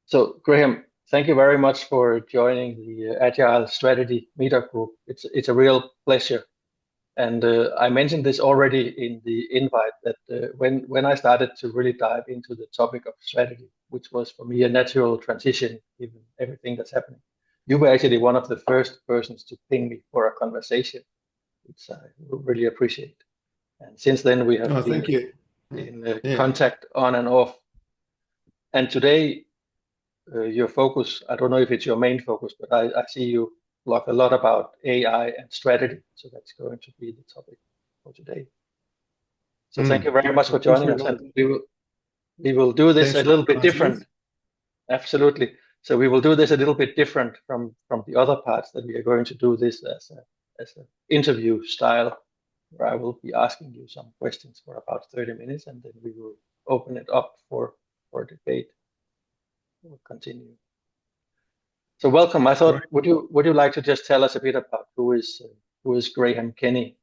So, Graham, thank you very much for joining the Agile Strategy Meetup group. It's a real pleasure. And I mentioned this already in the invite that when I started to really dive into the topic of strategy, which was for me a natural transition, given everything that's happening, you were actually one of the first persons to ping me for a conversation, which I really appreciate. And since then, we have Oh, been thank you. in Yeah. contact on and off. And today, your focus, I don't know if it's your main focus, but I see you blog a lot about AI and strategy. So that's going to be the topic for today. So thank you Mm. very much for Thanks joining very us. much. And we will do this Thanks a for little bit inviting us. different. Absolutely. So we will do this a little bit different from the other parts that we are going to do this as an interview style, where I will be asking you some questions for about 30 minutes, and then we will open it up for debate. We'll continue. So welcome. I Great. thought, would you like to just tell us a bit about who is Graham Kenny?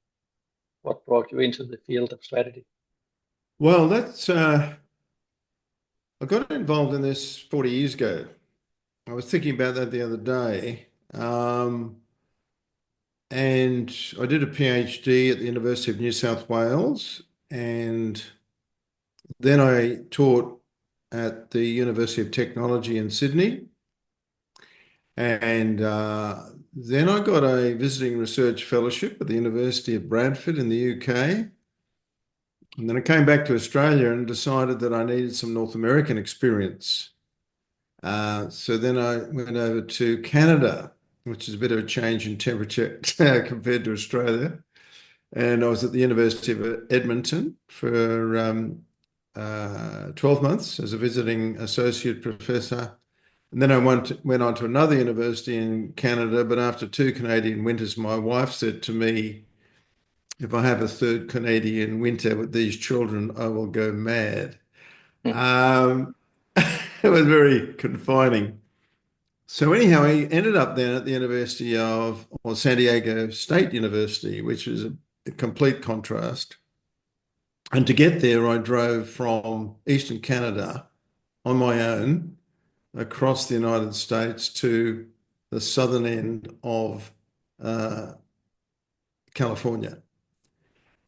What brought you into the field of strategy? Well, I got involved in this 40 years ago. I was thinking about that the other day. And I did a PhD at the University of New South Wales. And then I taught at the University of Technology in Sydney. And then I got a visiting research fellowship at the University of Bradford in the UK. And then I came back to Australia and decided that I needed some North American experience. So then I went over to Canada, which is a bit of a change in temperature compared to Australia. And I was at the University of Edmonton for 12 months as a visiting associate professor. And then I went on to another university in Canada, but after two Canadian winters, my wife said to me, if I have a third Canadian winter with these children, I will go mad. Hmm. Um, it was very confining. So anyhow, I ended up then at the University of, or San Diego State University, which is a complete contrast. And to get there, I drove from Eastern Canada on my own across the United States to the southern end of uh, California.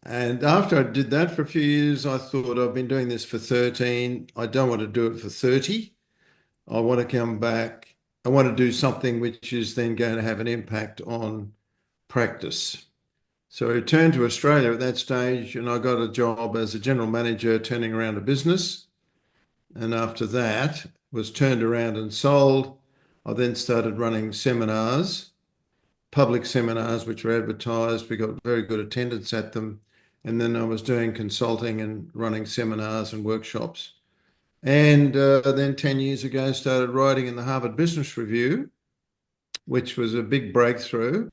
And after I did that for a few years, I thought I've been doing this for 13. I don't want to do it for 30. I want to come back. I want to do something which is then going to have an impact on practice. So I returned to Australia at that stage and I got a job as a general manager turning around a business. And after that was turned around and sold. I then started running seminars, public seminars, which were advertised. We got very good attendance at them. And then I was doing consulting and running seminars and workshops. And then 10 years ago, started writing in the Harvard Business Review, which was a big breakthrough.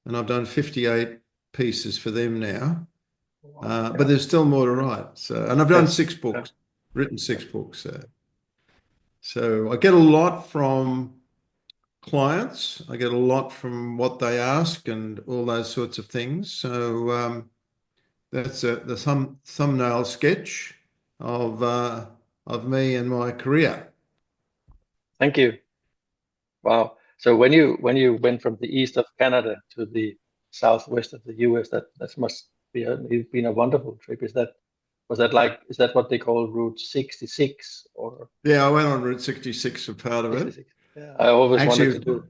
And I've done 58 pieces for them now. Wow. But Yeah. there's still more to write. So, and I've done Yes. six Yeah. books, written six books. So I get a lot from clients. I get a lot from what they ask and all those sorts of things. So that's the thumbnail sketch of uh, of me and my career. Thank you. Wow. So when you went from the east of Canada to the southwest of the US, that must be been a wonderful trip. Is that what they call Route 66 or Yeah, I went on Route 66 for part of it. 66? Yeah, I always wanted Actually, to do.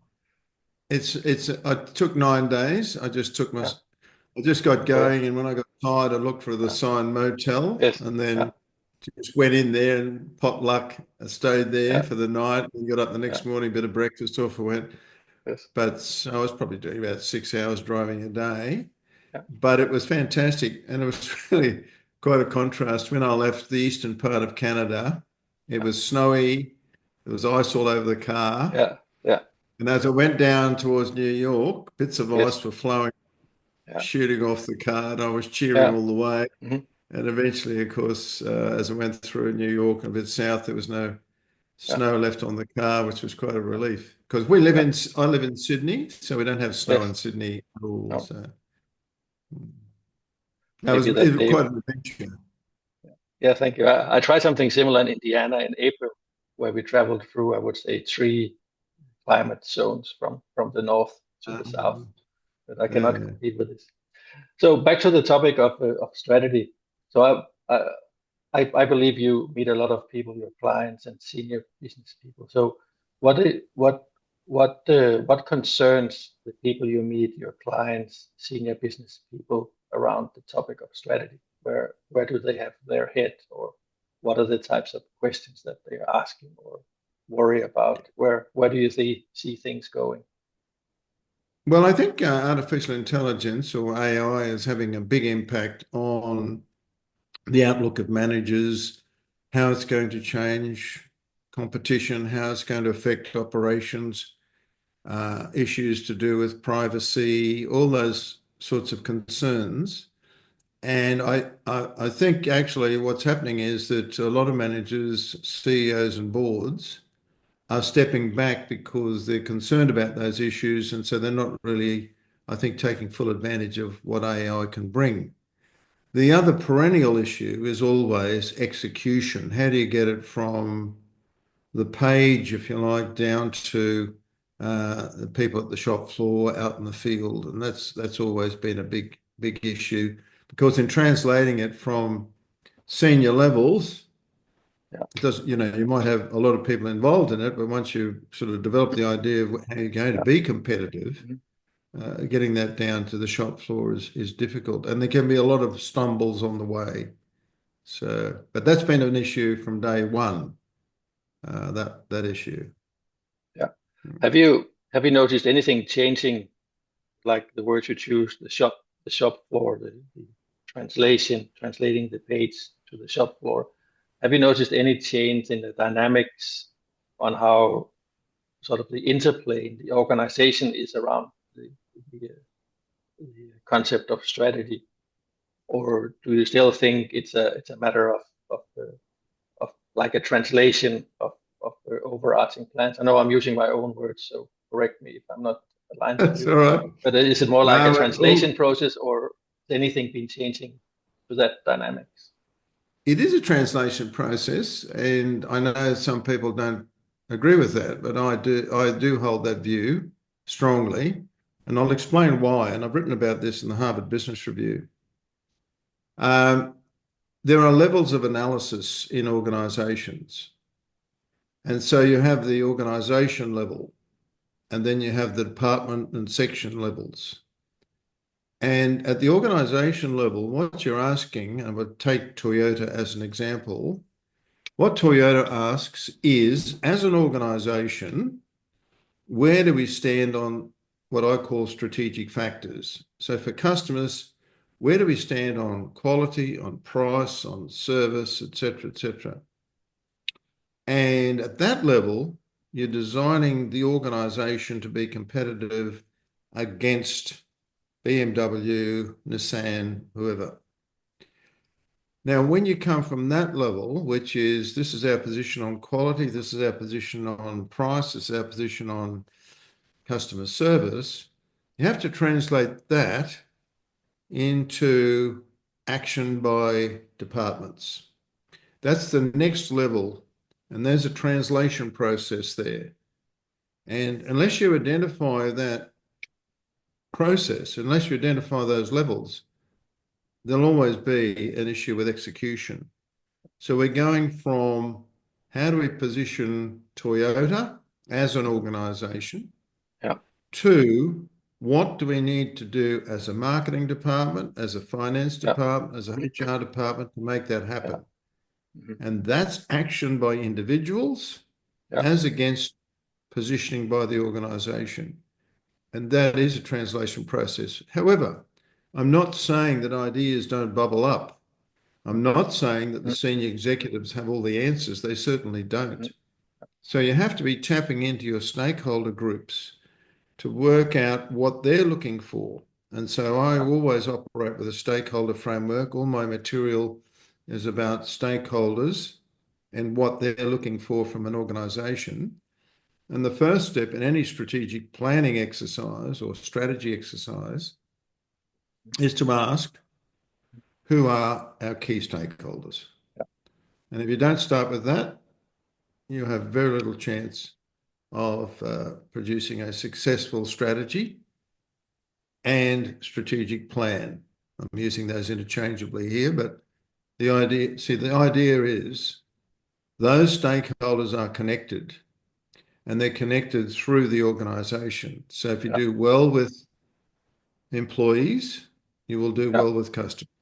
it's I took 9 days. Yeah. I just got Oh, going, and when I got tired, I looked for the yeah. signed motel, Yes. and Yeah. then just went in there and pot luck. I stayed there Yeah. for the night and got up the Yeah. next morning, bit of breakfast off I went. Yes. But I was probably doing about 6 hours driving a day. Yeah. But it was fantastic, and it was really quite a contrast. When I left the eastern part of Canada, it Yeah. was snowy. There was ice all over the car. Yeah. Yeah. And as I went down towards New York, bits of Yes. ice were flowing, Yeah. shooting off the car, and I was cheering Yeah. all the way. Hmm. And eventually, of course, as I went through New York and a bit south, there was no Yeah. snow left on the car, which was quite a relief. Because Yeah. I live in Sydney, so we don't have snow in Yes. Sydney at all. No. So Give you it that was day. quite an adventure. Yeah. Thank you. I tried something similar in Indiana in April. where we traveled through, I would say, three climate zones from the north to the south. Um, But I cannot yeah. compete with this. So back to the topic of strategy. So I believe you meet a lot of people, your clients and senior business people. So what concerns the people you meet, your clients, senior business people around the topic of strategy? Where do they have their head, or what are the types of questions that they are asking or worry about? Where do you see things going? Well, I think artificial intelligence or AI is having a big impact on the outlook of managers, how it's going to change competition, how it's going to affect operations, issues to do with privacy, all those sorts of concerns. And I think actually what's happening is that a lot of managers, CEOs, and boards are stepping back because they're concerned about those issues. And so they're not really, I think, taking full advantage of what AI can bring. The other perennial issue is always execution. How do you get it from the page, if you like, down to the people at the shop floor, out in the field? And that's always been a big issue because in translating it from senior levels, Yeah, it does, you might have a lot of people involved in it, but once you sort of develop the idea of how you're going to yeah. be competitive, Mhm. getting that down to the shop floor is difficult, and there can be a lot of stumbles on the way. So, but that's been an issue from day one. That issue. Yeah. Have you noticed anything changing, like the words you choose, the shop floor, the translating the page to the shop floor? Have you noticed any change in the dynamics on how sort of the interplay in the organization is around the concept of strategy, or do you still think it's a matter of like a translation of the overarching plans? I know I'm using my own words, so correct me if I'm not aligned with That's you. all right. But is it more like a No, translation process, or has anything been changing to that dynamics? it is a translation process, and I know some people don't agree with that, but I do. I do hold that view strongly, and I'll explain why. And I've written about this in the Harvard Business Review. Um, there are levels of analysis in organizations. And so you have the organization level, and then you have the department and section levels. And at the organization level, what you're asking, and I would take Toyota as an example, what Toyota asks is, as an organization, where do we stand on what I call strategic factors? So for customers, where do we stand on quality, on price, on service, et cetera, et cetera? And at that level, you're designing the organization to be competitive against BMW, Nissan, whoever. Now, when you come from that level, which is this is our position on quality, this is our position on price, this is our position on customer service, you have to translate that into action by departments. That's the next level, and there's a translation process there. And unless you identify that process, unless you identify those levels, there'll always be an issue with execution. So we're going from how do we position Toyota as an organization Yeah, to what do we need to do as a marketing department, as a finance yeah, department, as a HR department to make that yeah, happen. mhm, And that's action by individuals yeah, as against positioning by the organization. And that is a translation process. However, I'm not saying that ideas don't bubble up. I'm not saying that the mhm, senior executives have all the answers. They certainly mhm, don't. So you have to be tapping into your stakeholder groups to work out what they're looking for. And so I yeah, always operate with a stakeholder framework. All my material is about stakeholders and what they're looking for from an organization. And the first step in any strategic planning exercise or strategy exercise is to ask, who are our key stakeholders? yeah, And if you don't start with that, you have very little chance of producing a successful strategy and strategic plan. I'm using those interchangeably here, but the idea is those stakeholders are connected and they're connected through the organization. So if you Yeah. do well with employees, you will do Yeah. well with customers.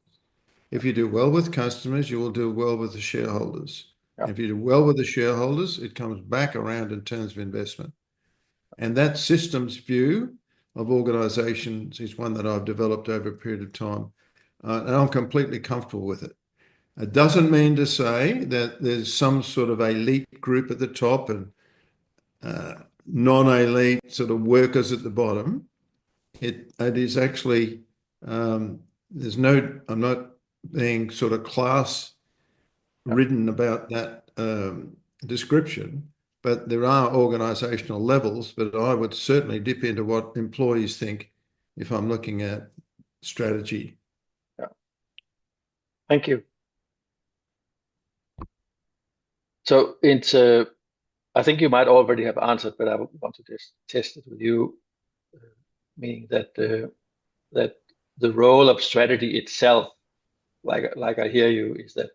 If you do well with customers, you will do well with the shareholders. Yeah. If you do well with the shareholders, it comes back around in terms of investment. And that systems view of organizations is one that I've developed over a period of time. And I'm completely comfortable with it. It doesn't mean to say that there's some sort of elite group at the top and non-elite sort of workers at the bottom. It is actually, I'm not being sort of class Yeah. ridden about that description, but there are organizational levels, but I would certainly dip into what employees think if I'm looking at strategy. Yeah. Thank you. So it's I think you might already have answered, but I want to just test it with you, meaning that the role of strategy itself, like I hear you, is that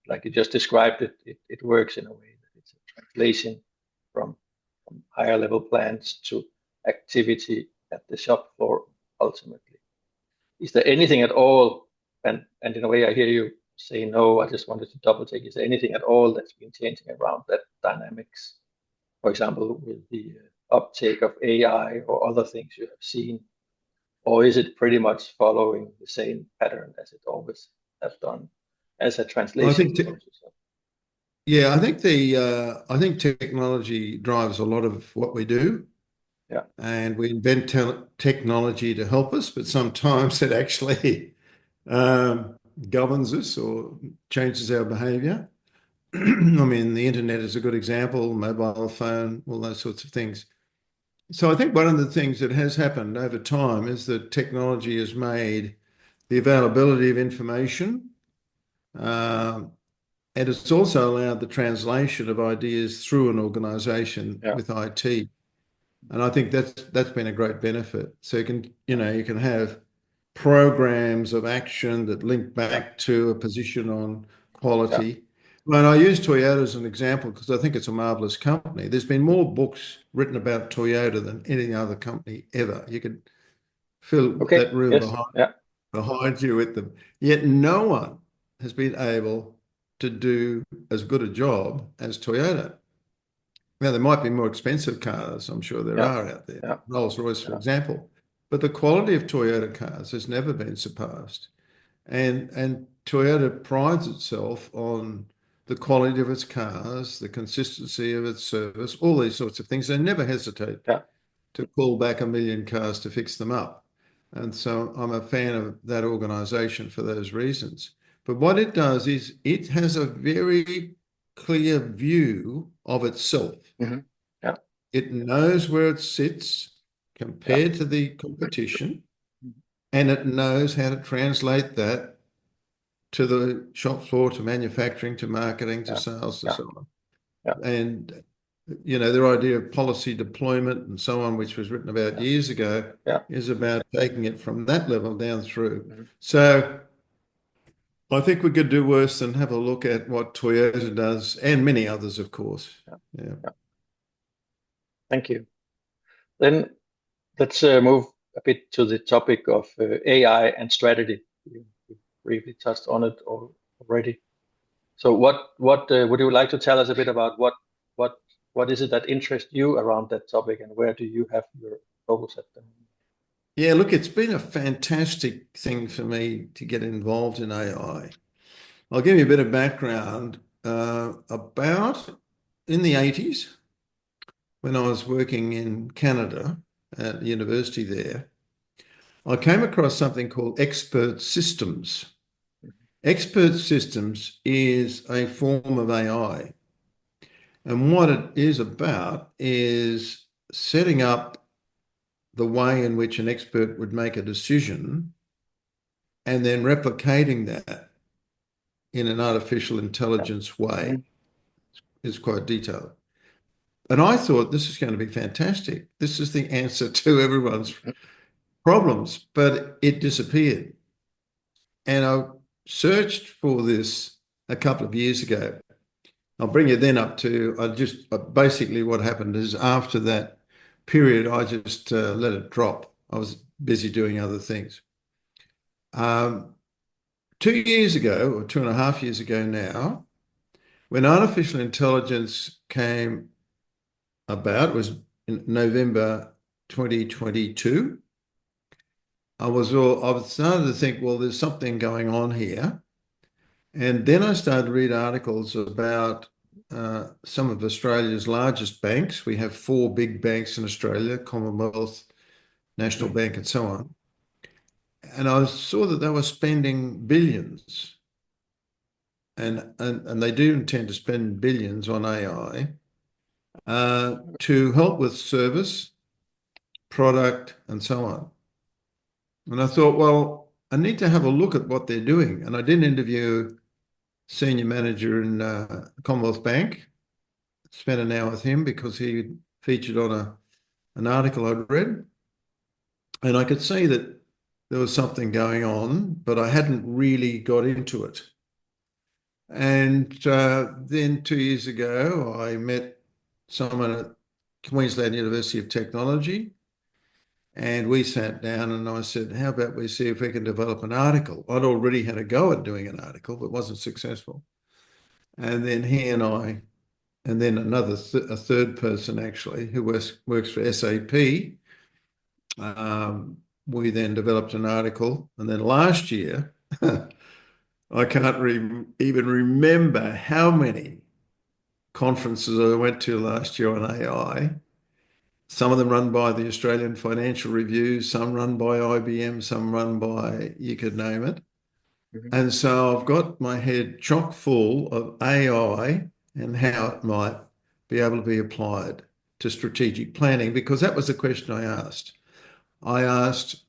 like you just described it, it works in a way that it's a translation from higher level plans to activity at the shop floor ultimately. Is there anything at all, and in a way I hear you say no, I just wanted to double check, is there anything at all that's been changing around that dynamics, for example, with the uptake of AI or other things you have seen, or is it pretty much following the same pattern as it always has done as a I translation think, process? yeah, I think technology drives a lot of what we do, Yeah. and we invent technology to help us, but sometimes it actually um, governs us or changes our behavior. I mean, the internet is a good example, mobile phone, all those sorts of things. So I think one of the things that has happened over time is that technology has made the availability of information, um, and it's also allowed the translation of ideas through an organization Yeah. with IT. And I think that's been a great benefit. So you can have programs of action that link Yeah. back to a position on Yeah. quality. And I use Toyota as an example because I think it's a marvelous company. There's been more books written about Toyota than any other company ever. You could fill Okay. that room Yes. Yeah. behind you with them. Yet no one has been able to do as good a job as Toyota. Now, there might be more expensive cars, I'm sure there Yeah. are out there, Yeah. Rolls-Royce, for Yeah. example, but the quality of Toyota cars has never been surpassed. And Toyota prides itself on the quality of its cars, the consistency of its service, all these sorts of things. They never hesitate Yeah. to call back a million cars to fix them up. And so I'm a fan of that organization for those reasons. But what it does is it has a very clear view of itself. Hmm. Yeah. It knows where it sits Yeah. compared to the competition, Mhm. and it knows how to translate that to the shop floor, to manufacturing, to marketing, to Yeah. sales, to Yeah. so on. Yeah. And their idea of policy deployment and so on, which was written about Yeah. years ago, Yeah. is about taking it from that level down through. Mhm. So I think we could do worse than have a look at what Toyota does and many others, of course. Yeah. Yeah. Yeah. Thank you. Then let's move a bit to the topic of AI and strategy. You briefly touched on it already. So what would you like to tell us a bit about what what is it that interests you around that topic, and where do you have your focus at the moment? Yeah, look, it's been a fantastic thing for me to get involved in AI. I'll give you a bit of background. About in the 80s, when I was working in Canada at the university there, I came across something called expert systems. Expert systems is a form of AI. And what it is about is setting up the way in which an expert would make a decision and then replicating that in an artificial intelligence way. Mhm. is quite detailed. And I thought this is going to be fantastic. This is the answer to everyone's problems, but it disappeared. And I searched for this a couple of years ago. I'll bring you then up to, I just basically what happened is after that period, I just let it drop. I was busy doing other things. 2 years ago, or 2.5 years ago now, when artificial intelligence came about, it was in November 2022. I was starting to think, well, there's something going on here. And then I started to read articles about some of Australia's largest banks. We have four big banks in Australia, Commonwealth, National Bank, and so on. And I saw that they were spending billions, and they do intend to spend billions on AI to help with service, product, and so on. And I thought, well, I need to have a look at what they're doing. And I did interview senior manager in Commonwealth Bank, spent an hour with him because he featured on an article I'd read. And I could see that there was something going on, but I hadn't really got into it. And then 2 years ago, I met someone at Queensland University of Technology, and we sat down and I said, how about we see if we can develop an article? I'd already had a go at doing an article, but wasn't successful. And then he and I, and then a third person actually, who works for SAP, we then developed an article. And then last year, I can't even remember how many conferences I went to last year on AI. Some of them run by the Australian Financial Review, some run by IBM, some run by, you could name it. And so I've got my head chock full of AI and how it might be able to be applied to strategic planning, because that was the question I asked. I asked,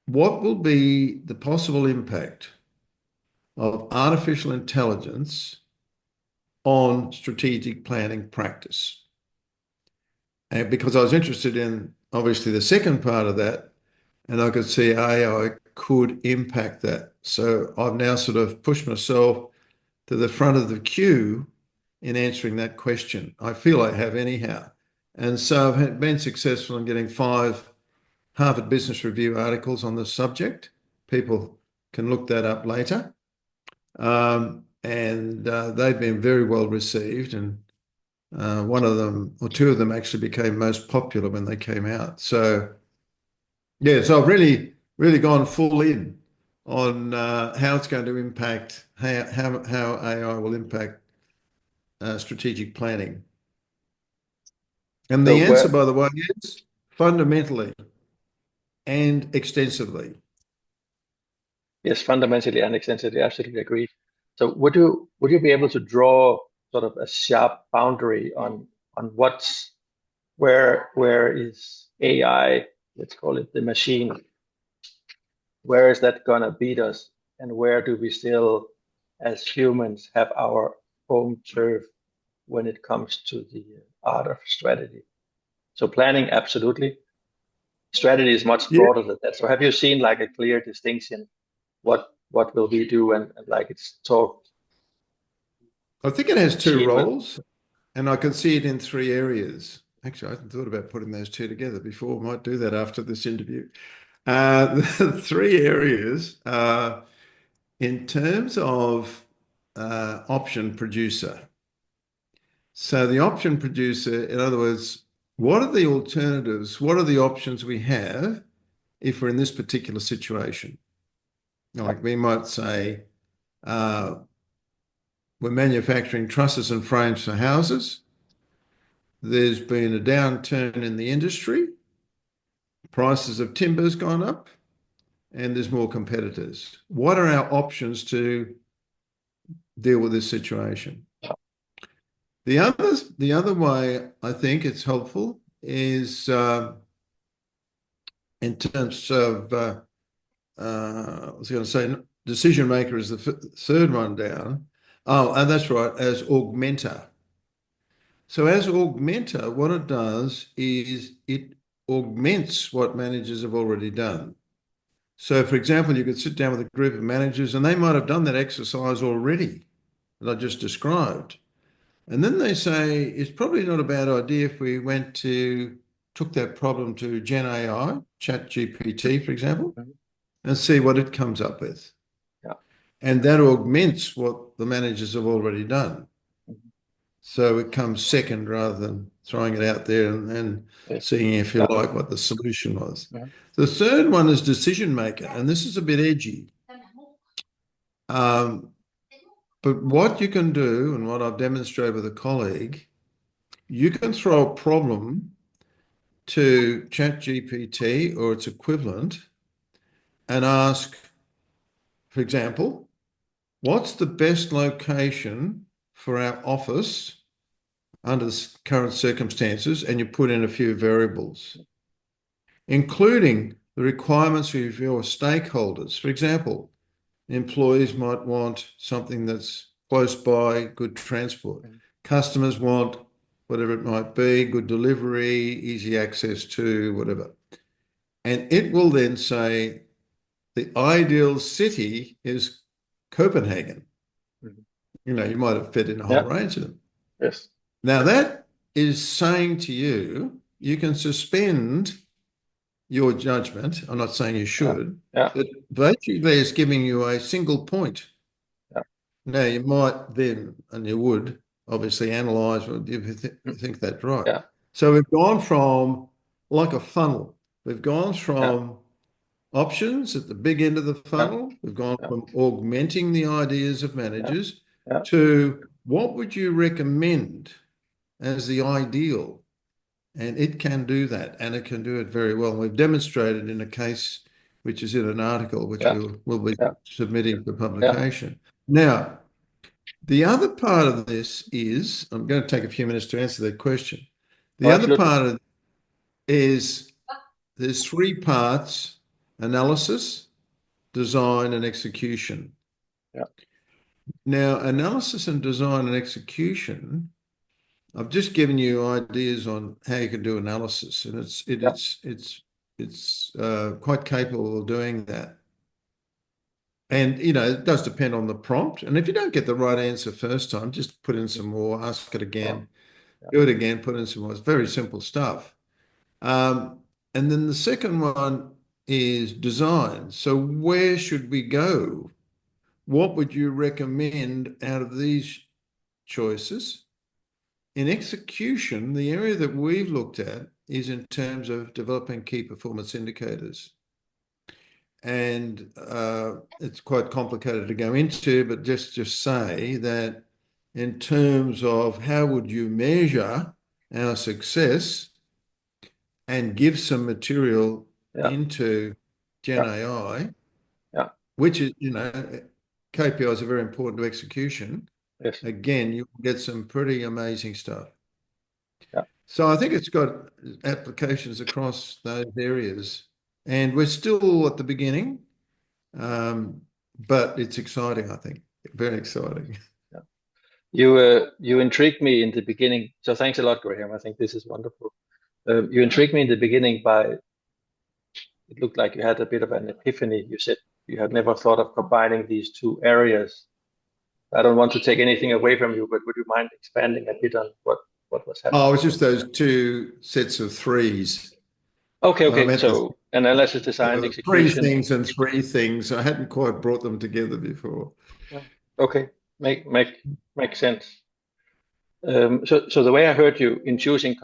what will be the possible impact of artificial intelligence on strategic planning practice? And because I was interested in obviously the second part of that, and I could see AI could impact that. So I've now sort of pushed myself to the front of the queue in answering that question. I feel I have anyhow. And so I've been successful in getting 5 Harvard Business Review articles on the subject. People can look that up later. And they've been very well received. And one of them, or 2 of them, actually became most popular when they came out. So, yeah, so I've really, really gone full in on how it's going to impact, how AI will impact strategic planning. And So the answer, where, by the way, is fundamentally and extensively. yes, fundamentally and extensively, absolutely agree. So would you be able to draw sort of a sharp boundary on where is AI, let's call it the machine, where is that gonna beat us, and where do we still, as humans, have our home turf when it comes to the art of strategy? So planning, absolutely. Strategy is much Yeah, broader than that. So have you seen like a clear distinction? What will we do, and like it's talked I think it has 2 machine will. roles, and I can see it in 3 areas. Actually, I hadn't thought about putting those 2 together before. I might do that after this interview. The 3 areas are in terms of option producer. So the option producer, in other words, what are the alternatives? What are the options we have if we're in this particular situation? Like we might say, uh, we're manufacturing trusses and frames for houses. There's been a downturn in the industry. Prices of timber's gone up, and there's more competitors. What are our options to deal with this situation? The other way I think it's helpful is in terms of I was going to say decision maker is the third one down. Oh, and that's right, as augmenter. So as augmenter, what it does is it augments what managers have already done. So, for example, you could sit down with a group of managers and they might have done that exercise already that I just described. And then they say it's probably not a bad idea if we took that problem to Gen AI, Chat GPT, for example, Mhm. and see what it comes up with. Yeah. And that augments what the managers have already done. Mhm. So it comes second rather than throwing it out there and Yes. seeing, if you Yeah. like, what the solution was. Mhm. The third one is decision maker, and this is a bit edgy. Um, but what you can do, and what I've demonstrated with a colleague, you can throw a problem to ChatGPT or its equivalent and ask, for example, what's the best location for our office under the current circumstances? And you put in a few variables, including the requirements of your stakeholders. For example, employees might want something that's close by, good transport. Mhm. Customers want whatever it might be, good delivery, easy access to whatever. And it will then say the ideal city is Copenhagen. Mhm. You might have fed in a whole Yeah. range of them. Yes. Now, that is saying to you, you can suspend your judgment. I'm not saying you Yeah. should, Yeah. but basically it's giving you a single point. Yeah. Now, you might then, and you would obviously analyze, well, do you Mm. think that's right? Yeah. So we've gone from like a funnel. We've gone Yeah. from options at the big end of the Yeah. funnel. We've gone Yeah. from augmenting the ideas of Yeah. managers Yeah. to what would you recommend as the ideal? And it can do that, and it can do it very well. And we've demonstrated in a case which is in an article which Yeah. we will be Yeah. submitting for Yeah. publication. Now, the other part of this is, I'm going to take a few minutes to answer that question. Oh, The other absolutely. part of it is there's three parts: analysis, design, and execution. Yeah. Now, analysis and design and execution, I've just given you ideas on how you can do analysis, and Yeah. it's quite capable of doing that. And it does depend on the prompt. And if you don't get the right answer first time, just put in some more, ask it Oh, again, yeah. do it again, put in some more. It's very simple stuff. Um, and then the second one is design. So where should we go? What would you recommend out of these choices? In execution, the area that we've looked at is in terms of developing key performance indicators. And it's quite complicated to go into, but just say that in terms of how would you measure our success and give some material Yeah. into Gen Yeah. AI, Yeah. which is, KPIs are very important to execution. Yes. Again, you get some pretty amazing stuff. Yeah. So I think it's got applications across those areas. And we're still at the beginning, but it's exciting, I think. Very exciting. Yeah. You intrigued me in the beginning. So thanks a lot, Graham. I think this is wonderful. You intrigued me in the beginning by it looked like you had a bit of an epiphany. You said you had never thought of combining these two areas. I don't want to take anything away from you, but would you mind expanding a bit on what was Oh, happening it's there? just those two sets of threes. Okay, I okay. meant So analysis, there design, were three execution. things and three things. I hadn't quite brought them together before. Yeah. Okay, make sense. So the way I heard you in choosing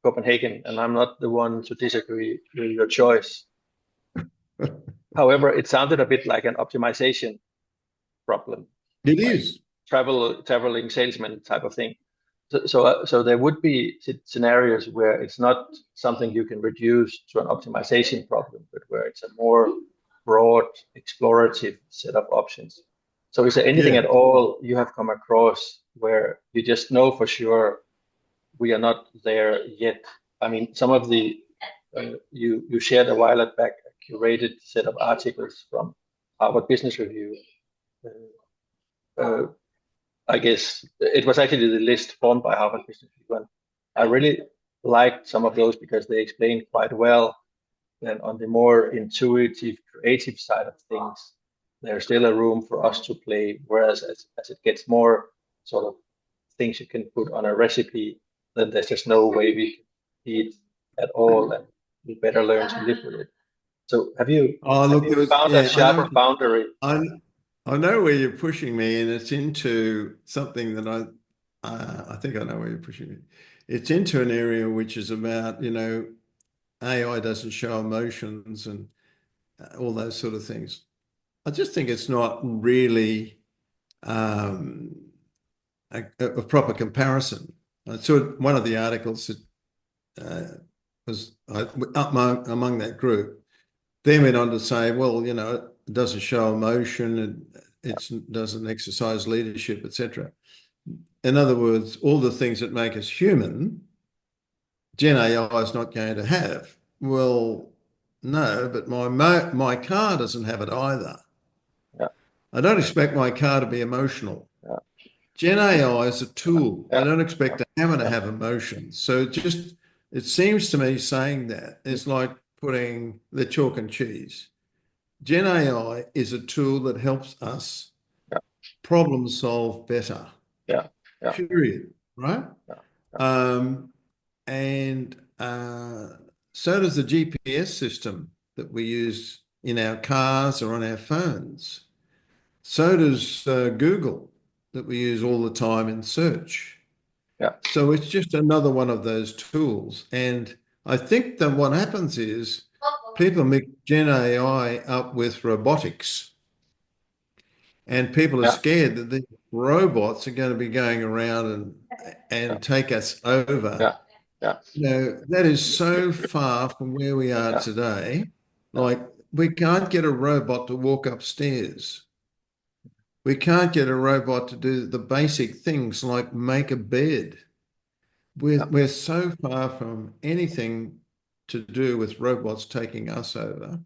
Copenhagen, and I'm not the one to disagree with your choice. However, it sounded a bit like an optimization problem, It like is. traveling salesman type of thing. So there would be scenarios where it's not something you can reduce to an optimization problem, but where it's a more broad, explorative set of options. So is there anything Yeah. at all you have come across where you just know for sure we are not there yet? I mean, some of the you shared a while back a curated set of articles from Harvard Business Review. Uh, I guess it was actually the list formed by Harvard Business Review. And I really liked some of those because they explained quite well that on the more intuitive, creative side of things, there's still a room for us to play. Whereas as it gets more sort of things you can put on a recipe, then there's just no way we can eat at all, and we better learn to live with it. So Oh, have look, you found a I know, sharper boundary? I, I know where you're pushing me, and it's into something that I think I know where you're pushing me. It's into an area which is about, AI doesn't show emotions and all those sort of things. I just think it's not really um, a proper comparison. I saw one of the articles that was among that group. Then went on to say, well, it doesn't show emotion, and it doesn't exercise leadership, etc. In other words, all the things that make us human, Gen AI is not going to have. Well, no, but my car doesn't have it either. Yeah, I don't expect my car to be emotional. yeah, Gen AI is a tool. I yeah, don't expect the hammer to yeah, have emotions. So it seems to me saying that yeah, is like putting the chalk and cheese. Gen AI is a tool that helps us yeah, problem solve better, yeah, yeah, period. Right? yeah, Um, and so does the GPS system that we use in our cars or on our phones. So does Google that we use all the time in search. yeah, So it's just another one of those tools. And I think that what happens is people mix Gen AI up with robotics, and people are yeah, scared that the robots are going to be going around yeah, and take us over. yeah, yeah, That is so far from where we are yeah, today. yeah, Like, we can't get a robot to walk upstairs. We can't get a robot to do the basic things like make a bed. yeah, We're so far from anything to do with robots taking us over.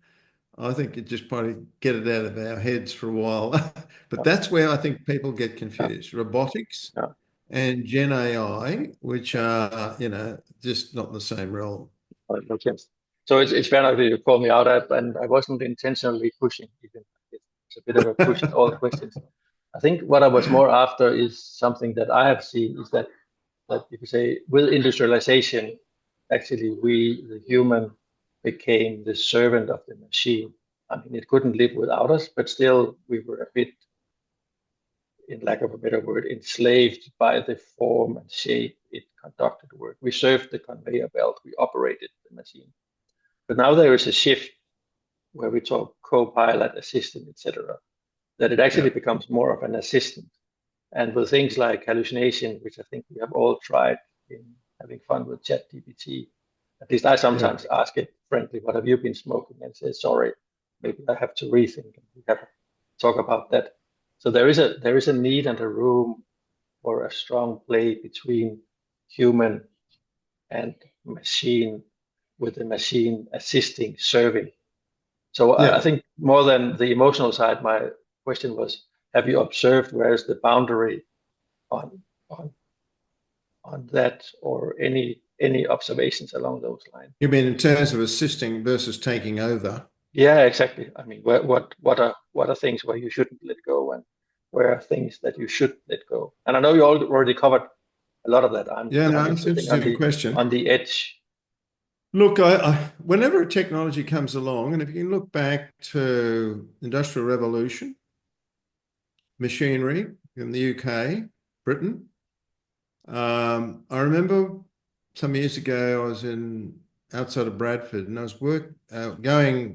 I think it just probably get it out of our heads for a while. But that's where I think people get yeah, confused. Robotics yeah, and Gen AI, which yeah. are, just not in the same realm. Makes sense. So it's fair enough that you called me out at, and I wasn't intentionally pushing. Even it's a bit of a push in all questions. I think what I was more after is something that I have seen is that you could say with industrialization, actually we the human became the servant of the machine. I mean, it couldn't live without us, but still we were a bit, in lack of a better word, enslaved by the form and shape it conducted work. We served the conveyor belt, we operated the machine. But now there is a shift where we talk co-pilot, assistant, etc., that it actually Yeah, becomes more of an assistant. And with things like hallucination, which I think we have all tried in having fun with ChatGPT, at least I yeah, sometimes ask it frankly, what have you been smoking? And say, sorry, maybe I have to rethink. And we have to talk about that. So there is a need and a room for a strong play between human and machine, with the machine assisting, serving. So I yeah. think more than the emotional side, my question was, have you observed where is the boundary on on on that, or any observations along those lines? You mean in terms of assisting versus taking over? Yeah, exactly. I mean, what are things where you shouldn't let go, and where are things that you should let go? And I know you already covered a lot of that. I'm Yeah, no, only it's an sitting on interesting the question. on the edge. Look, whenever a technology comes along, and if you can look back to Industrial Revolution, machinery in the UK, Britain. I remember some years ago I was in outside of Bradford, and I was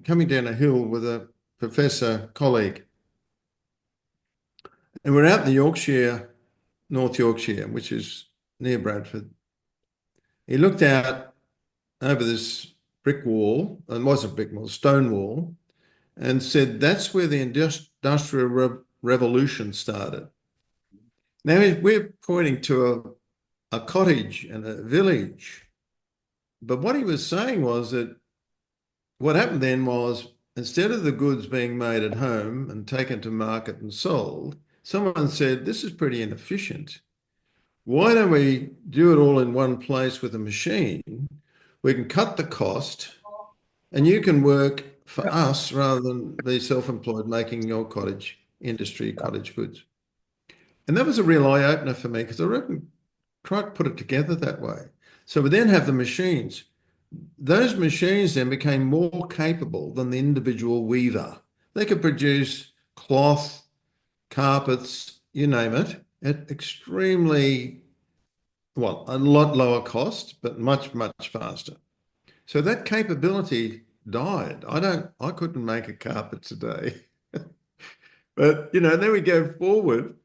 coming down a hill with a professor colleague, and we're out in the Yorkshire, North Yorkshire, which is near Bradford. He looked out over this brick wall, and it wasn't a brick wall, stone wall, and said, "That's where the Industrial Revolution started." Now we're pointing to a cottage and a village. But what he was saying was that what happened then was, instead of the goods being made at home and taken to market and sold, someone said, this is pretty inefficient. Why don't we do it all in one place with a machine? We can cut the cost and you can work for yeah, us rather than be self-employed making your yeah, cottage goods. And that was a real eye-opener for me because I reckon try to put it together that way. So we then have the machines. Those machines then became more capable than the individual weaver. They could produce cloth, carpets, you name it, at extremely, well, a lot lower cost, but much, much faster. So that capability died. I couldn't make a carpet today. But then we go forward.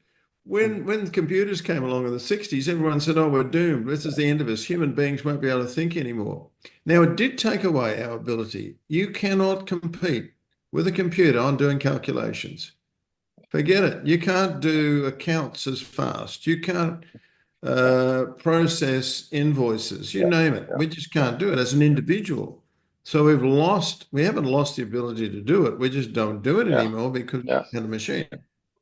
mm, When computers came along in the 60s, everyone said, oh, we're doomed. This is the end of us. Human beings won't be able to think anymore. Now, it did take away our ability. You cannot compete with a computer on doing calculations. Forget it. You can't do accounts as fast. You can't yeah, process invoices, you yeah, name it. yeah, We just yeah, can't do it as an individual. So we haven't lost the ability to do it. We just don't do it yeah, anymore because yeah, we have a machine.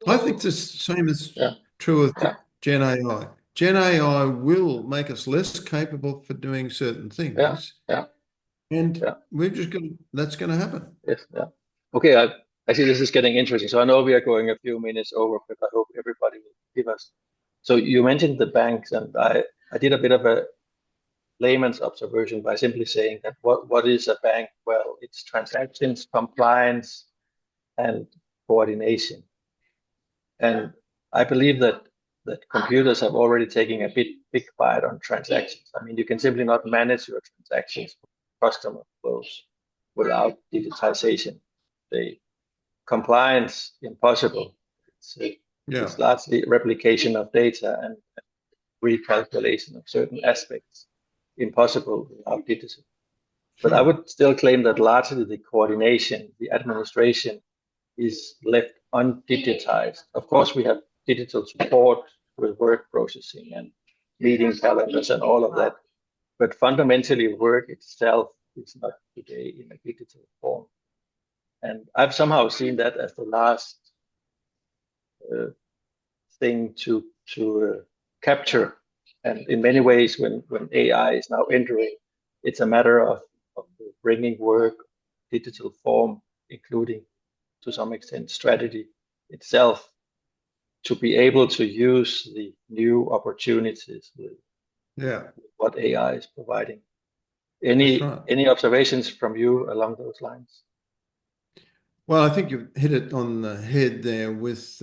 I think the same is yeah, true of yeah, Gen AI. Gen AI will make us less capable for doing certain yeah, things, yeah, and yeah. that's going to happen. Yes, yeah. Okay, I see this is getting interesting. So I know we are going a few minutes over, but I hope everybody will give us. So you mentioned the banks, and I did a bit of a layman's observation by simply saying that what is a bank? Well, it's transactions, compliance, and coordination. And I believe that computers have already taken a big bite on transactions. I mean, you can simply not manage your transactions, customer flows without digitization. The compliance impossible. It's, uh, Yeah, it's largely replication of data and recalculation of certain aspects impossible without digital. But I sure. would still claim that largely the coordination, the administration is left undigitized. Of course, we have digital support with word processing and meeting calendars and all of that. But fundamentally, work itself is not today in a digital form. And I've somehow seen that as the last uh, thing to capture. And in many ways, when AI is now entering, it's a matter of bringing work digital form, including to some extent strategy itself, to be able to use the new opportunities with Yeah, what AI is providing. that's right. Any observations from you along those lines? Well, I think you've hit it on the head there with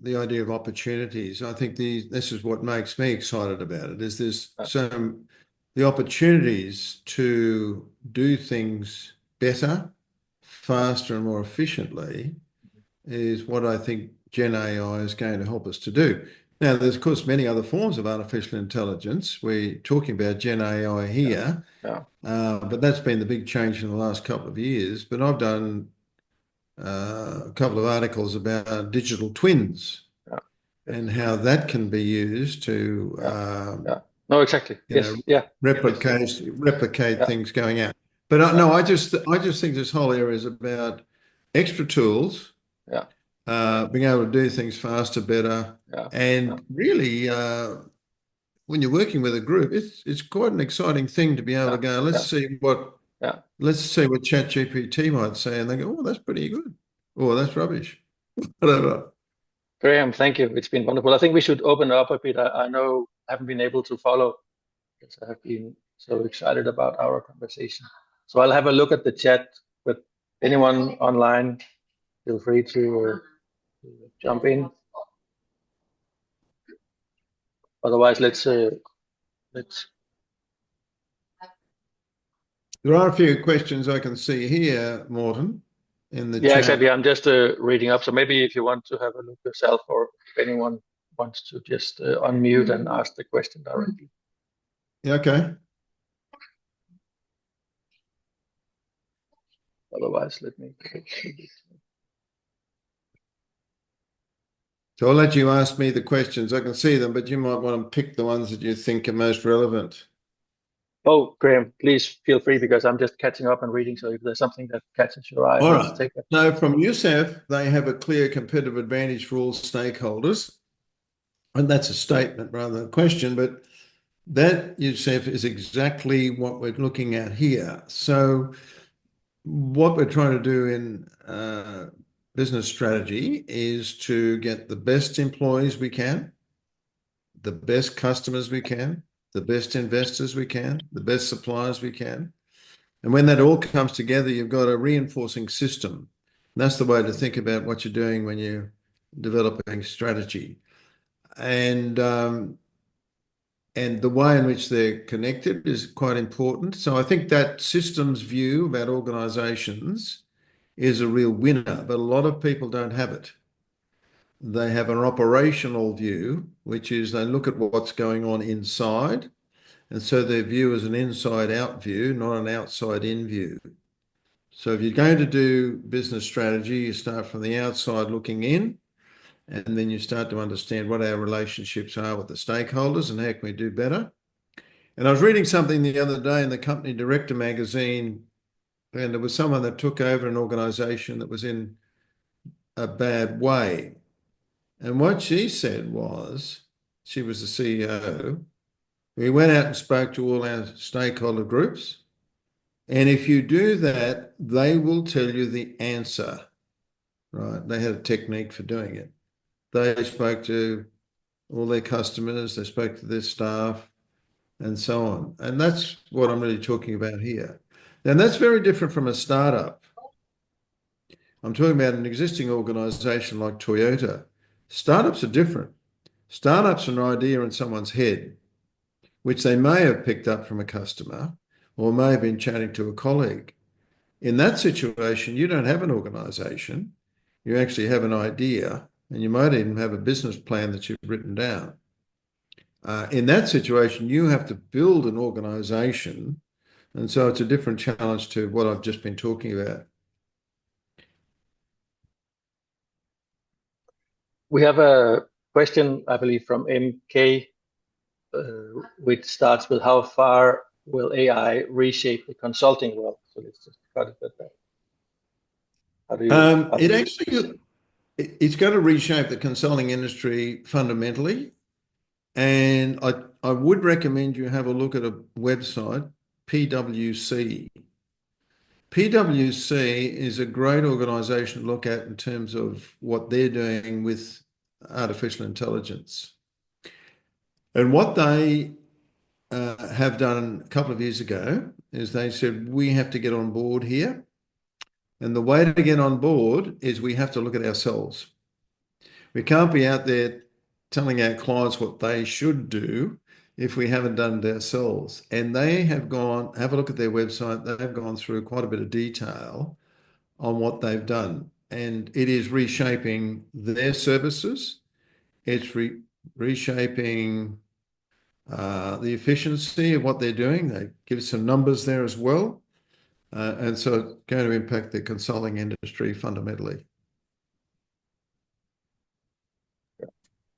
the idea of opportunities. I think this is what makes me excited about it is there's Uh, some the opportunities to do things better, faster, and more efficiently is what I think Gen AI is going to help us to do. Now, there's of course many other forms of artificial intelligence. We're talking about Gen AI yeah, here, yeah, but that's been the big change in the last couple of years. But I've done a couple of articles about digital twins yeah, yes, and how that can be used to yeah, yeah. No, exactly. Yes, yeah, yes, replicate yeah, things going out. But yeah, no, I just think this whole area is about extra tools, yeah, being able to do things faster, better, yeah, yeah, and really when you're working with a group, it's quite an exciting thing to be able to yeah, go. yeah, yeah. Let's see what ChatGPT might say, and they go, oh, that's pretty good, or that's rubbish, whatever. Graham, thank you. It's been wonderful. I think we should open up a bit. I know I haven't been able to follow because I have been so excited about our conversation. So I'll have a look at the chat. But anyone online, feel free to jump in. Otherwise, let's. There are a few questions I can see here, Morton, in the Yeah, chat. exactly. I'm just reading up. So maybe if you want to have a look yourself, or if anyone wants to just unmute and ask the question directly. Yeah, okay. Otherwise, let me. So I'll let you ask me the questions. I can see them, but you might want to pick the ones that you think are most relevant. Oh, Graham, please feel free because I'm just catching up and reading. So if there's something that catches your eye, All let's right. take it. So from USAF, they have a clear competitive advantage for all stakeholders. And that's a statement rather than a question, but that, USAF, is exactly what we're looking at here. So what we're trying to do in business strategy is to get the best employees we can, the best customers we can, the best investors we can, the best suppliers we can. And when that all comes together, you've got a reinforcing system. And that's the way to think about what you're doing when you're developing strategy. And the way in which they're connected is quite important. So I think that systems view about organizations is a real winner, but a lot of people don't have it. They have an operational view, which is they look at what's going on inside. And so their view is an inside out view, not an outside in view. So if you're going to do business strategy, you start from the outside looking in, and then you start to understand what our relationships are with the stakeholders and how can we do better. And I was reading something the other day in the Company Director magazine, and there was someone that took over an organization that was in a bad way. And what she said was, she was the CEO, we went out and spoke to all our stakeholder groups. And if you do that, they will tell you the answer, right? They had a technique for doing it. They spoke to all their customers, they spoke to their staff, and so on. And that's what I'm really talking about here. And that's very different from a startup. I'm talking about an existing organization like Toyota. Startups are different. Startups are an idea in someone's head, which they may have picked up from a customer or may have been chatting to a colleague. In that situation, you don't have an organization. You actually have an idea, and you might even have a business plan that you've written down. In that situation, you have to build an organization. And so it's a different challenge to what I've just been talking about. We have a question, I believe, from MK, which starts with how far will AI reshape the consulting world? So let's just cut it at that. How do It you? actually it's going to reshape the consulting industry fundamentally. And I would recommend you have a look at a website, PwC. PwC is a great organization to look at in terms of what they're doing with artificial intelligence. And what they have done a couple of years ago is they said, we have to get on board here. And the way to get on board is we have to look at ourselves. We can't be out there telling our clients what they should do if we haven't done it ourselves. And they have gone, have a look at their website, they've gone through quite a bit of detail on what they've done. And it is reshaping their services. It's reshaping the efficiency of what they're doing. They give some numbers there as well. And so it's going to impact the consulting industry fundamentally.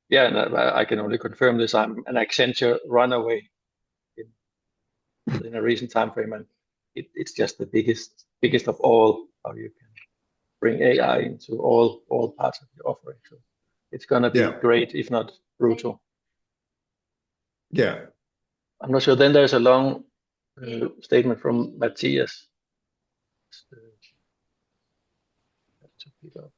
Yeah, and I can only confirm this. I'm an Accenture runaway in, in a recent time frame, and it's just the biggest of all. How you can bring AI into all parts of your offering. So it's gonna be Yeah. great, if not brutal. Yeah. I'm not sure. Then there's a long statement from Matthias. Uh, to pick up.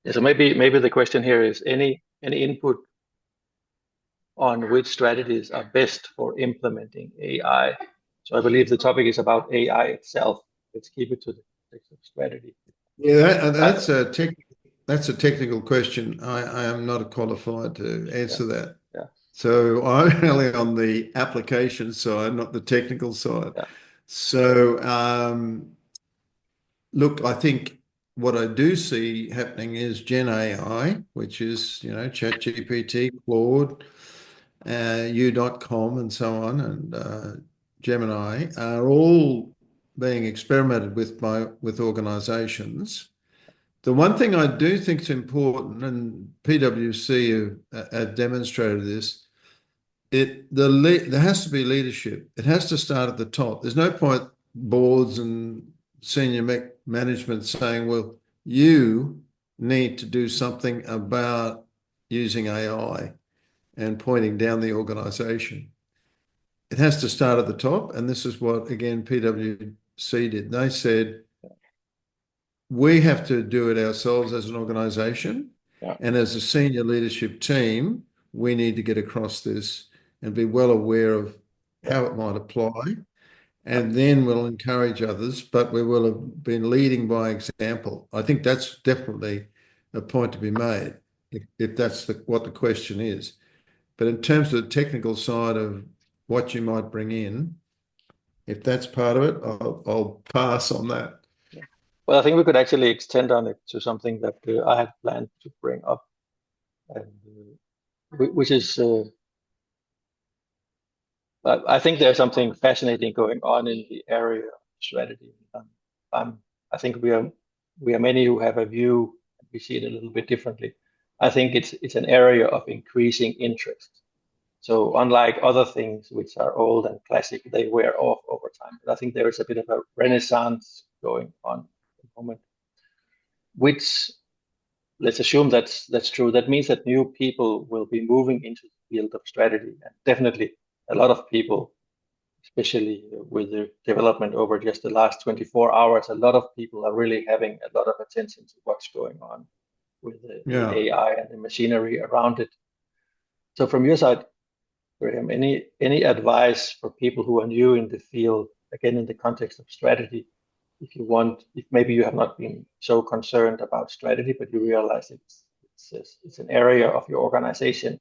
Yeah, so maybe the question here is any input on which strategies are best for implementing AI. So I believe the topic is about AI itself. Let's keep it to the context of strategy. Yeah, Uh, that's a technical question. I am not qualified to yeah, answer that. yeah, So I'm really on the application side, not the technical side. yeah, So look, I think what I do see happening is Gen AI, which is, ChatGPT, Claude, U.com and so on, and Gemini are all being experimented with by with organizations The one thing I do think is important, and PwC have demonstrated this, there has to be leadership. It has to start at the top. There's no point boards and senior management saying, well, you need to do something about using AI and pointing down the organization. It has to start at the top. And this is what, again, PwC did. They said, we have to do it ourselves as an organization. Yeah. And as a senior leadership team, we need to get across this and be well aware of Yeah. how it might apply. Yeah. And then we'll encourage others, but we will have been leading by example. I think that's definitely a point to be made, if that's what the question is. But in terms of the technical side of what you might bring in, if that's part of it, I'll pass on that. Yeah. Well, I think we could actually extend on it to something that I had planned to bring up, and which is I think there's something fascinating going on in the area of strategy. I think we are many who have a view. We see it a little bit differently. I think it's an area of increasing interest. So unlike other things which are old and classic, they wear off over time. But I think there is a bit of a renaissance going on at the moment, which, let's assume that's true. That means that new people will be moving into the field of strategy, and definitely a lot of people, especially with the development over just the last 24 hours, a lot of people are really having a lot of attention to what's going on with the Yeah. AI and the machinery around it. So from your side, Graham, any advice for people who are new in the field, again in the context of strategy, if maybe you have not been so concerned about strategy, but you realize it's an area of your organization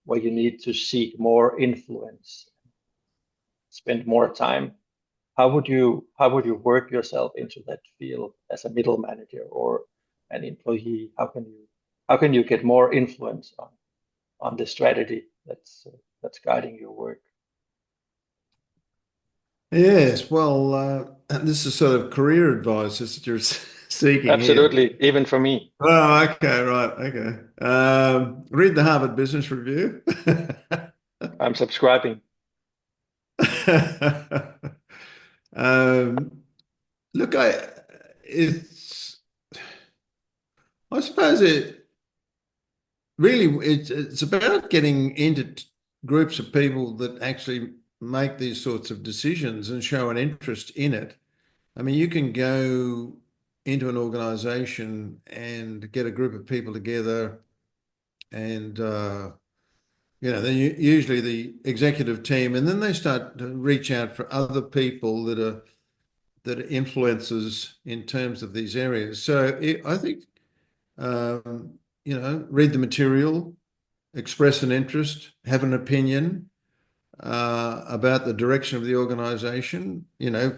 where you need to seek more influence, spend more time. How would you work yourself into that field as a middle manager or an employee? How can you get more influence on the strategy that's guiding your work? Yes, well, this is sort of career advice that you're seeking here. Absolutely, even for me. Oh, okay, right, okay. Read the Harvard Business Review. I'm subscribing. Um, look, it's, I suppose it's about getting into groups of people that actually make these sorts of decisions and show an interest in it. I mean, you can go into an organization and get a group of people together and then usually the executive team, and then they start to reach out for other people that are influencers in terms of these areas. So I think read the material, express an interest, have an opinion about the direction of the organization.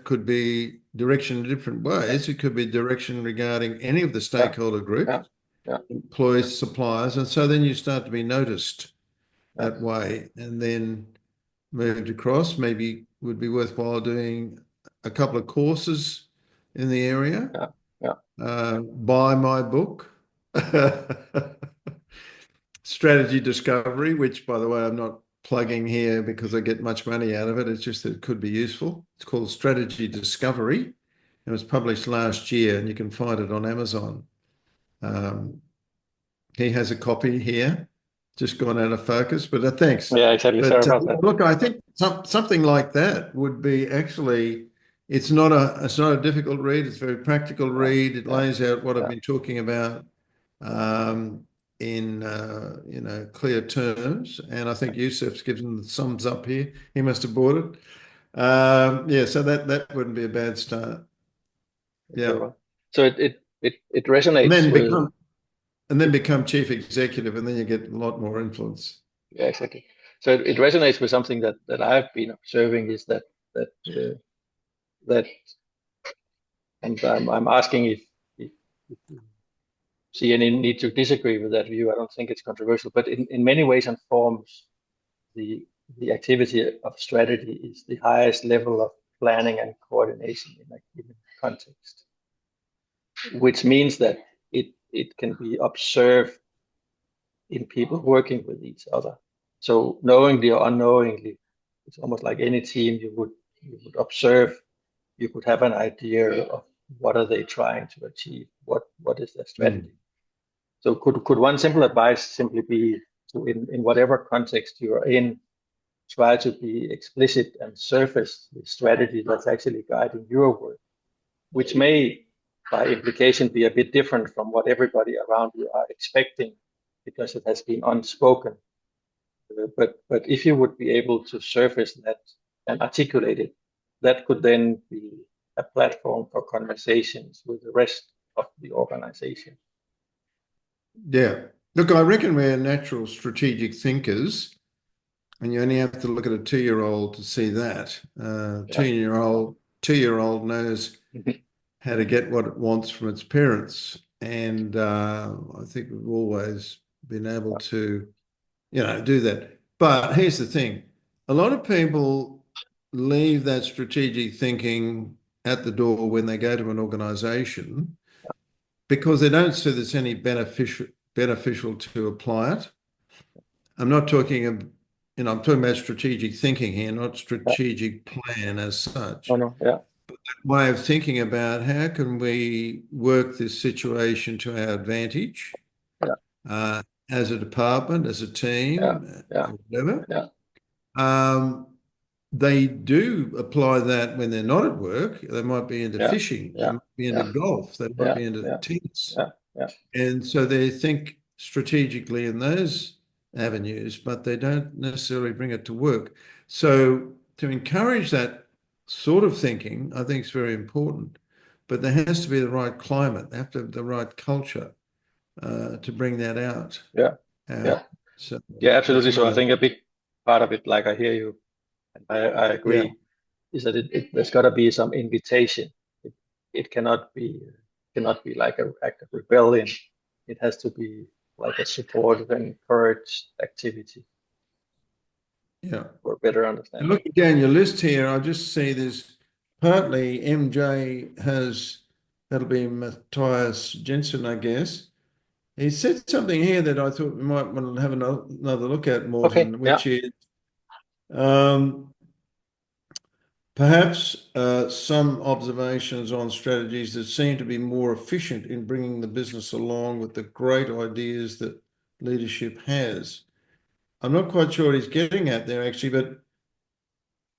Could be direction in different Yeah, ways. It could be direction regarding any of the yeah, stakeholder groups, yeah, yeah, employees, suppliers, and so then you start to be noticed yeah, that way, and then moved across. Maybe would be worthwhile doing a couple of courses in the area. yeah, yeah, Buy my book, Strategy Discovery, which, by the way, I'm not plugging here because I get much money out of it. It's just that it could be useful. It's called Strategy Discovery. It was published last year, and you can find it on Amazon. Um, he has a copy here, just gone out of focus, but thanks. yeah. Exactly. Sorry But about that. look, I think something like that would be actually, it's not a difficult read. It's a very practical Yeah, read. It yeah, lays out what I've yeah. been talking about in clear terms. And I think Yusuf's given the thumbs up here. He must have bought it. Yeah, so that wouldn't be a bad start. Very Yeah. well. So it And resonates then with. become chief executive, and then you get a lot more influence. Yeah, exactly. So it resonates with something that I've been observing is that, and I'm asking if you see any need to disagree with that view. I don't think it's controversial, but in many ways and forms, the the activity of strategy is the highest level of planning and coordination in a given context, which means that it it can be observed in people working with each other. So knowingly or unknowingly, it's almost like any team you would observe, you could have an idea of what are they trying to achieve, what is their Mm. strategy. So could one simple advice simply be to in whatever context you are in, try to be explicit and surface the strategy that's actually guiding your work, which may by implication be a bit different from what everybody around you are expecting because it has been unspoken. But if you would be able to surface that and articulate it, that could then be a platform for conversations with the rest of the organization. Yeah. Look, I reckon we're natural strategic thinkers, and you only have to look at a 2-year-old to see that. Yeah. 2-year-old knows Mhm. how to get what it wants from its parents. And I think we've always been able to, do that. But here's the thing. A lot of people leave that strategic thinking at the door when they go to an organization because they don't see there's any beneficial to apply it. I'm not talking, I'm talking about strategic thinking here, not Yeah. strategic plan as No, such. no, yeah, Way of thinking about how can we work this situation to our advantage yeah, uh, as a department, as a yeah, team, yeah, or whatever. yeah, Um, they do apply that when they're not at work. They might be into yeah, fishing, they yeah, might be into yeah, golf, they might yeah, be into yeah, tennis. yeah, yeah, And so they think strategically in those avenues, but they don't necessarily bring it to work. So to encourage that sort of thinking, I think is very important. But there has to be the right climate, they have to have the right culture to bring that out. yeah, Uh, yeah, so yeah, that's absolutely. So I another, think a big part of it, like I hear you, and I yeah, agree, is that there's got to be some invitation. It cannot be like an act of rebellion. It has to be like a supportive and encouraged activity yeah. for better And understanding. looking down your list here, I just see there's partly MJ has, that'll be Matthias Jensen, I guess. He said something here that I thought we might want to have another look at, Okay, Morten, yeah, which is um, perhaps some observations on strategies that seem to be more efficient in bringing the business along with the great ideas that leadership has. I'm not quite sure what he's getting at there, actually, but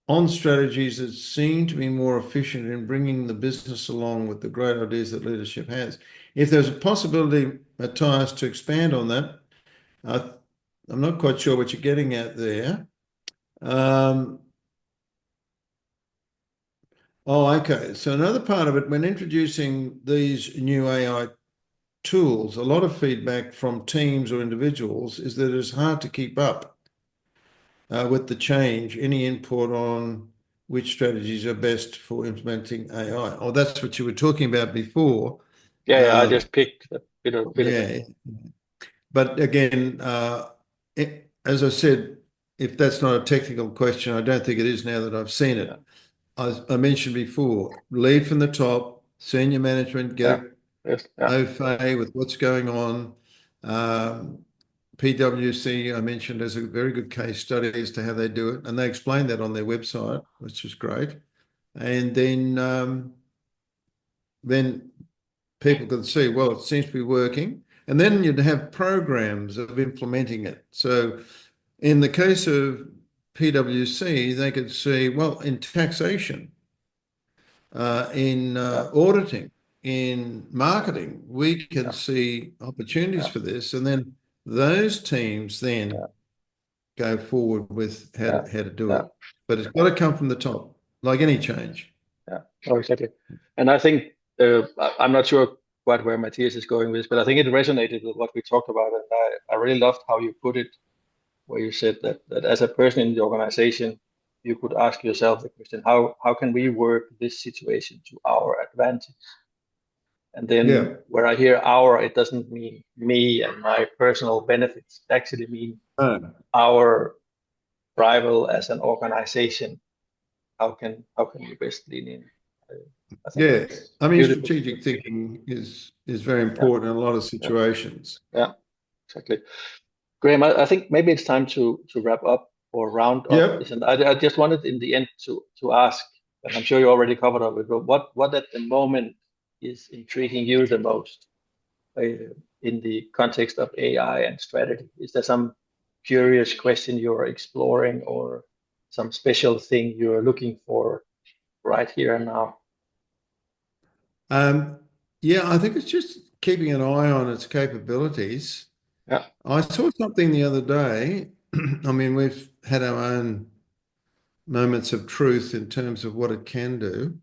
on strategies that seem to be more efficient in bringing the business along with the great ideas that leadership has. If there's a possibility, Matthias, to expand on that, I, I'm not quite sure what you're getting at there. Um, okay. So another part of it, when introducing these new AI tools, a lot of feedback from teams or individuals is that it's hard to keep up with the change. Any input on which strategies are best for implementing AI? Oh, that's what you were talking about before. yeah, yeah. I Uh, just picked a bit of it. yeah. But again, as I said, if that's not a technical question, I don't think it is now that I've seen Yeah, it. I mentioned before, lead from the top, senior management, yeah, get yes, yeah, au fait with what's going on. Um, PwC, I mentioned, as a very good case study as to how they do it, and they explain that on their website, which is great. And then people can see, well, it seems to be working. And then you'd have programs of implementing it. So in the case of PwC, they could see, well, in taxation, in yeah, auditing, in marketing, we can yeah, see opportunities yeah, for this. And then those teams then yeah, go forward with how yeah, to do yeah, it. But it's got to come from the top, like any change. yeah. Oh, exactly. And I think I'm not sure quite where Matthias is going with this, but I think it resonated with what we talked about, and I really loved how you put it, where you said that as a person in the organization, you could ask yourself the question, how can we work this situation to our advantage? And then Yeah. where I hear our, it doesn't mean me and my personal benefits. It actually mean Oh, our rival as an organization. How can we best lean in? I think Yeah. that's I mean, beautiful. strategic thinking is very Yeah, important in a lot of yeah, situations. yeah, exactly. Graham, I think maybe it's time to wrap up or round up. Yep. Isn't I just wanted in the end to ask, and I'm sure you already covered up it, but what at the moment is intriguing you the most in the context of AI and strategy? Is there some curious question you're exploring or some special thing you're looking for right here and now? Um, yeah, I think it's just keeping an eye on its capabilities. Yeah. I saw something the other day. I mean, we've had our own moments of truth in terms of what it can do.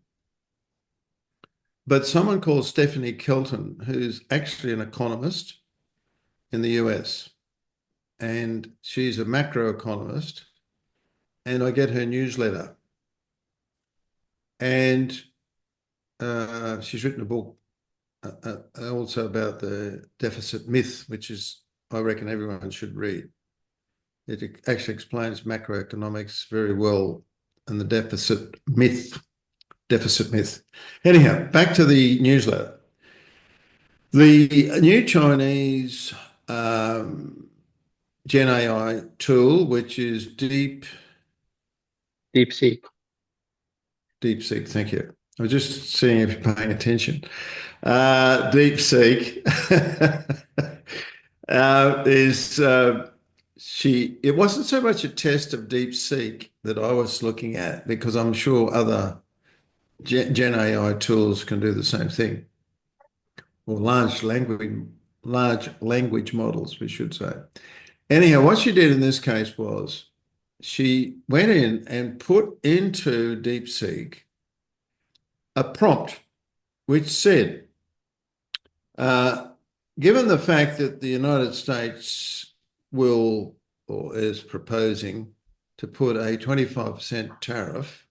But someone called Stephanie Kelton, who's actually an economist in the US, and she's a macroeconomist, and I get her newsletter. And she's written a book also about the deficit myth, which is, I reckon, everyone should read. It actually explains macroeconomics very well and the deficit myth. Anyhow, back to the newsletter. The new Chinese Gen AI tool, which is DeepSeek. DeepSeek. Thank you. I was just seeing if you're paying attention. DeepSeek is she. It wasn't so much a test of DeepSeek that I was looking at because I'm sure other Gen AI tools can do the same thing, or large language models, we should say. Anyhow, what she did in this case was she went in and put into DeepSeek a prompt which said, uh, given the fact that the United States will or is proposing to put a 25% tariff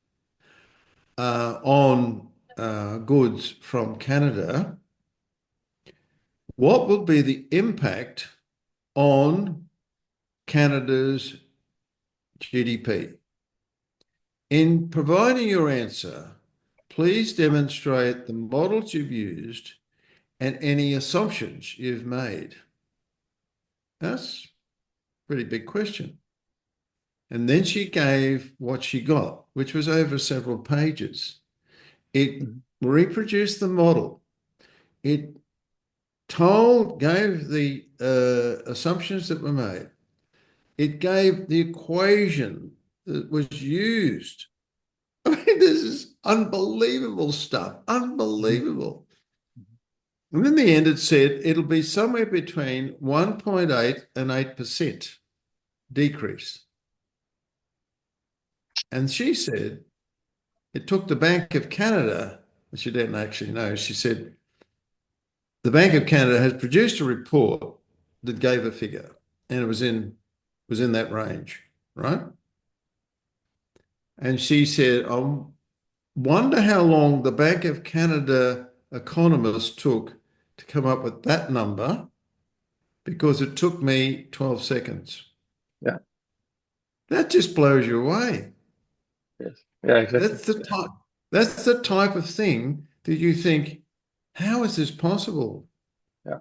on goods from Canada, what will be the impact on Canada's GDP? In providing your answer, please demonstrate the models you've used and any assumptions you've made. That's a pretty big question. And then she gave what she got, which was over several pages. It Mhm. reproduced the model. It gave the assumptions that were made. It gave the equation that was used. I mean, this is unbelievable stuff. Mhm. Unbelievable. And in the end, it said it'll be somewhere between 1.8 and 8% decrease. And she said it took the Bank of Canada, which she didn't actually know. She said the Bank of Canada has produced a report that gave a figure, and it was in that range, right? And she said, I wonder how long the Bank of Canada economists took to come up with that number because it took me 12 seconds. Yeah. That just blows you away. Yes. Yeah. Exactly. That's the type, that's the type of thing that you think, how is this possible? Yeah.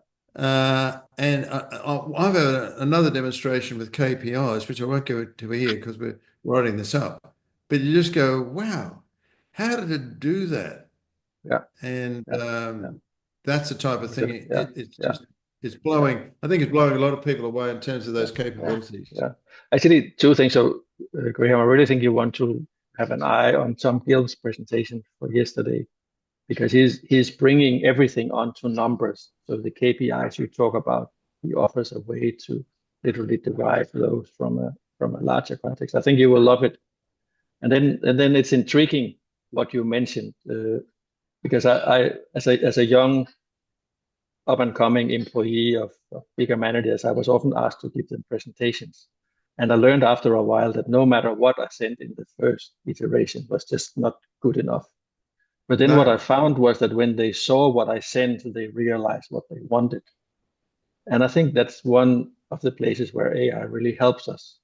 And I've had another demonstration with KPIs, which I won't go to here because we're writing this up. But you just go, wow, how did it do that? Yeah. And Yeah. Yeah. that's the type of thing. Exactly. Yeah. It's Yeah. just, it's blowing, I think it's blowing a lot of people away in terms of Yeah. those Yeah. capabilities. Yeah. Actually, two things. So, Graham, I really think you want to have an eye on Tom Gill's presentation for yesterday because he's bringing everything onto numbers. So the KPIs you talk about, he offers a way to literally derive those from a larger context. I think you will love it. And then it's intriguing what you mentioned because I as a young up and coming employee of bigger managers, I was often asked to give them presentations. And I learned after a while that no matter what I sent in the first iteration was just not good enough. But then what I No, found was that when they saw what I sent, they realized what they wanted. And I think that's one of the places where AI really helps us.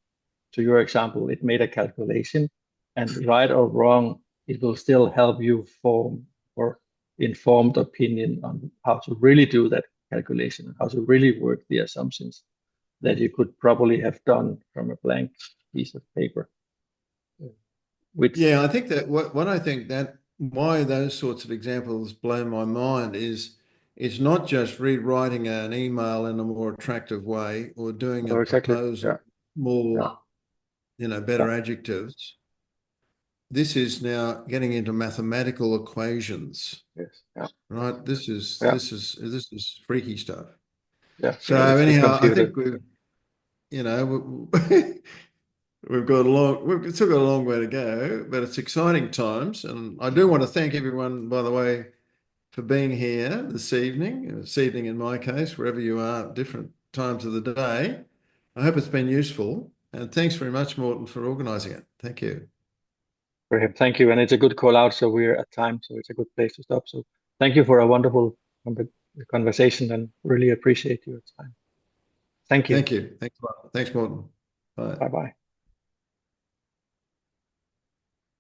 To your example, it made a calculation, and right or wrong, it will still help you form. or informed opinion on how to really do that calculation, how to really work the assumptions that you could probably have done from a blank piece of paper. Which Yeah, I think that what I think that why those sorts of examples blow my mind is it's not just rewriting an email in a more attractive way or doing a oh, exactly, yeah, proposal more, better yeah, adjectives. This is now getting into mathematical equations, yes, yeah, right? This is yeah, this is this is freaky stuff. yeah, So yeah. It's anyhow, I computed. think you know, we've still got a long way to go, but it's exciting times. And I do want to thank everyone, by the way, for being here this evening in my case, wherever you are, different times of the day. I hope it's been useful. And thanks very much, Morten, for organising it. Thank you. Great, thank you, and it's a good call out. So we're at time, so it's a good place to stop. So thank you for a wonderful conversation, and really appreciate your time. Thank you. Thank you. Thanks a lot. Thanks, Morten. Bye. Bye bye.